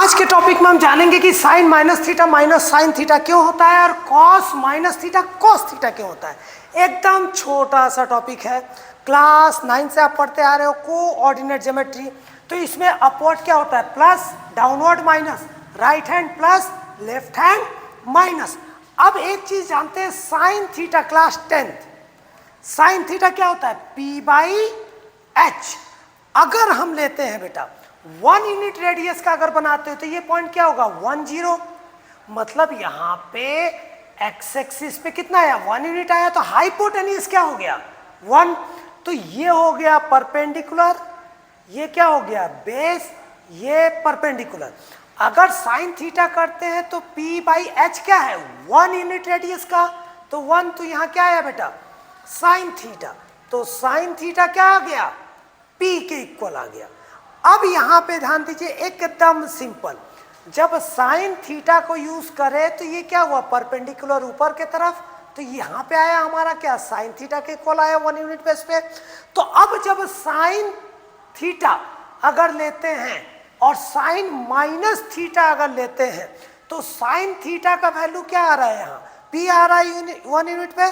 आज के टॉपिक में हम जानेंगे कि sine minus theta minus sine theta क्यों होता है और cos minus theta cos theta क्यों होता है। एकदम छोटा सा टॉपिक है, क्लास 9 से आप पढ़ते आ रहे हो कोऑर्डिनेट ज्योमेट्री। तो इसमें अपवर्ड क्या होता है, plus, downward minus, right hand plus, left hand minus. अब एक चीज जानते हैं, sine theta class 10th, sine theta क्या होता है, p/h। अगर हम लेते हैं बेटा 1 यूनिट रेडियस का अगर बनाते हो तो ये पॉइंट क्या होगा 1 0, मतलब यहाँ पे एक्स एक्सिस पे कितना आया 1 यूनिट आया, तो हाइपोटेन्यूज क्या हो गया 1। तो ये हो गया परपेंडिकुलर, ये क्या हो गया बेस, ये परपेंडिकुलर। अगर साइन थीटा करते हैं तो p/h क्या है 1 यूनिट रेडियस का, तो 1, तो यहाँ क्या आया बेटा साइन थीटा, तो साइन थीटा क्या आ गया p के इक्वल आ गया। अब यहां पे ध्यान दीजिए, एकदम सिंपल, जब साइन थीटा को यूज करें तो ये क्या हुआ परपेंडिकुलर ऊपर के तरफ, तो यहां पे आया हमारा क्या साइन थीटा के इक्वल आया 1 यूनिट बेस पे। तो अब जब साइन थीटा अगर लेते हैं और साइन माइनस थीटा अगर लेते हैं तो साइन थीटा का वैल्यू क्या आ रहा है, यहाँ p आ रहा है 1 यूनिट पे।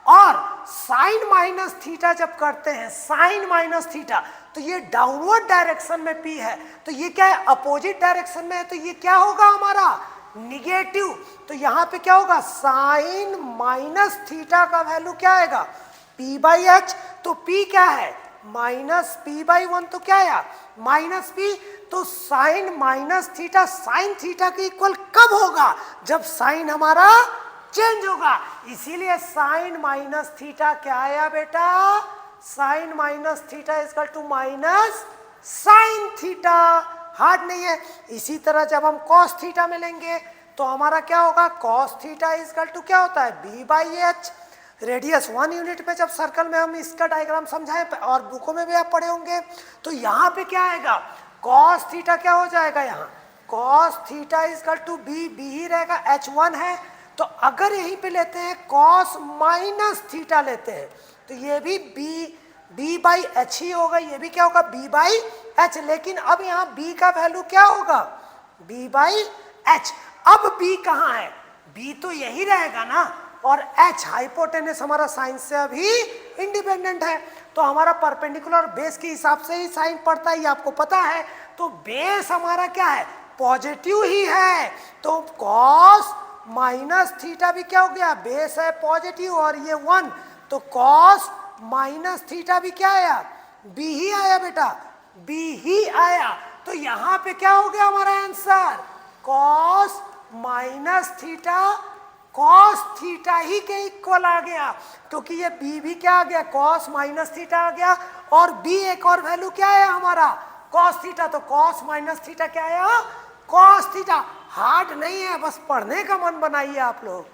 और साइन माइनस थीटा जब करते हैं, साइन माइनस थीटा, तो ये डाउनवर्ड डायरेक्शन में p है, तो ये क्या है अपोजिट डायरेक्शन में है, तो ये क्या होगा हमारा निगेटिव। तो यहाँ पे क्या होगा साइन माइनस थीटा का वैल्यू क्या आएगा p/h, तो p क्या है माइनस p/1, तो क्या आया माइनस p। तो sine minus theta sine theta के इक्वल कब होगा, जब साइन हमारा चेंज होगा। इसीलिए साइन माइनस थीटा क्या आया बेटा, sine minus theta equal to minus sine theta, hard नहीं है। इसी तरह जब हम कॉस थीटा में लेंगे तो हमारा क्या होगा कॉस थीटा इक्वल टू क्या होता है b/h। रेडियस 1 यूनिट पे जब सर्कल में हम इसका डायग्राम समझाएं और बुकों में भी आप पढ़े होंगे, तो यहाँ पे क्या आएगा कॉस थीटा क्या हो जाएगा, यहाँ cos theta equal to b ही रहेगा, h1 है। तो अगर यहीं पे लेते हैं कॉस माइनस थीटा लेते हैं तो ये भी b/h ही होगा, ये भी क्या होगा b/h। लेकिन अब यहाँ b का वैल्यू क्या होगा b/h। अब b कहाँ है, b तो यही रहेगा ना, और h हाइपोटेनस हमारा साइन से अभी इंडिपेंडेंट है, तो हमारा परपेंडिकुलर बेस के हिसाब से ही साइन पड़ता है, ये आपको पता है। तो बेस हमारा क्या है पॉजिटिव ही है, तो कॉस माइनस थीटा भी क्या हो गया बेस है पॉजिटिव, और ये 1, तो कॉस माइनस थीटा भी क्या आया b ही आया बेटा, b ही आया। तो यहाँ पे क्या हो गया हमारा answer cos minus theta cos theta ही के इक्वल आ गया, क्योंकि ये b भी क्या आ गया कॉस माइनस थीटा आ गया, और b एक और वैल्यू क्या आया हमारा कॉस थीटा, तो कॉस माइनस थीटा क्या आया कॉस थीटा। हार्ड नहीं है, बस पढ़ने का मन बनाइए आप लोग।